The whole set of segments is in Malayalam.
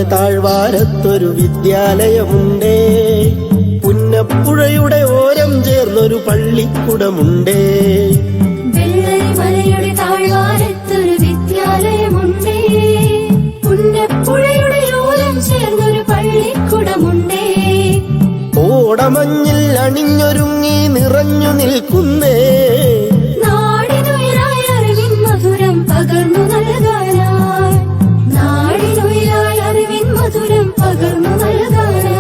മലയുടെ താഴ്വാരത്തൊരു വിദ്യാലയമുണ്ടേ. പുന്നപ്പുഴയുടെ ഓരം ചേർന്നൊരു പള്ളിക്കുടമുണ്ടേ. മലയുടെ താഴ്വാരത്തൊരു വിദ്യാലയമുണ്ടേ. പുന്നപ്പുഴയുടെ ഓരം ചേർന്നൊരു പള്ളിക്കുടമുണ്ടേ. ഓടമഞ്ഞിൽ അണിഞ്ഞൊരുങ്ങി നിറഞ്ഞു നിൽക്കുന്നേ. നാടിനുയരായി അറിവിൻ മധുരം പകർന്നു നൽകാനായി. നാടിനുയരായി അറിവിൻ മധുരം പകർന്നു നൽകാനായി.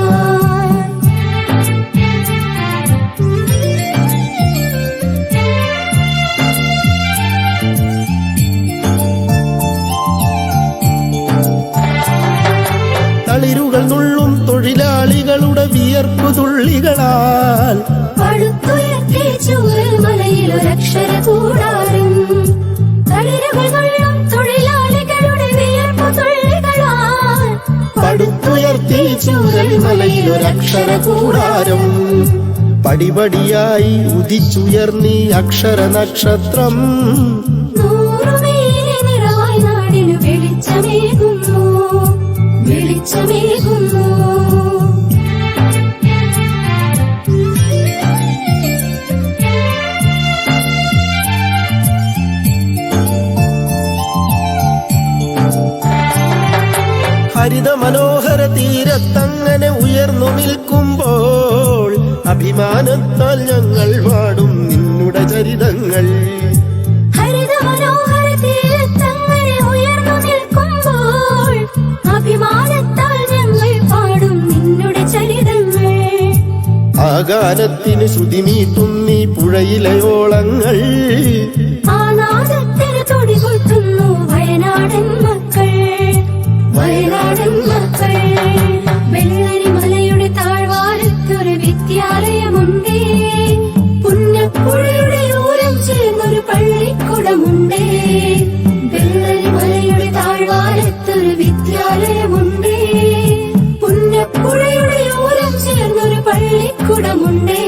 തളിരുകൾ നുള്ളും തൊഴിലാളികളുടെ വിയർപ്പു തുള്ളികളാൽ പടുത്തുയർത്തി ചൂരൽമലയിലൊരക്ഷര കൂടാരം. തളിരുകൾ നുള്ളും തൊഴിലാളികളുടെ വിയർപ്പു തുള്ളികളാൽ പടുത്തുയർത്തി ചൂരൽമലയിലൊരക്ഷര കൂടാരം. പടിപടിയായി ഉദിച്ചുയർന്നീ അക്ഷര നക്ഷത്രം. നൂറുമേനി നിറവായി നാടിനു വെളിച്ചമേകുന്നു, വെളിച്ചമേകുന്നു. ഹരിത മനോഹര തീരത്തങ്ങനെ ഉയർന്നു നിൽക്കുമ്പോൾ അഭിമാനത്താൽ ഞങ്ങൾ പാടും നിന്നുടെ ചരിതങ്ങൾ. ഹരിത മനോഹര തീരത്തങ്ങനെ ഉയർന്നു നിൽക്കുമ്പോൾ അഭിമാനത്താൽ ഞങ്ങൾ പാടും നിന്നുടെ ചരിതങ്ങൾ. ആ ഗാനത്തിന് ശ്രുതിമീട്ടും നീ പുഴയിലെ ഓളങ്ങൾ. ആ നാദത്തിന് തുടികൊട്ടുന്നു വയനാടൻ മക്കൾ, വയനാടൻ മക്കൾ. വെള്ളരിമലയുടെ താഴ്വാരത്തൊരു വിദ്യാലയമുണ്ടേ. പുന്നപ്പുഴയുടെ ഓരം ചേർന്നൊരു പള്ളിക്കുടമുണ്ടേ. വെള്ളരിമലയുടെ താഴ്വാരത്തൊരു വിദ്യാലയമുണ്ടേ. പുന്നപ്പുഴയുടെ ഓരം ചേർന്നൊരു പള്ളിക്കുടമുണ്ടേ.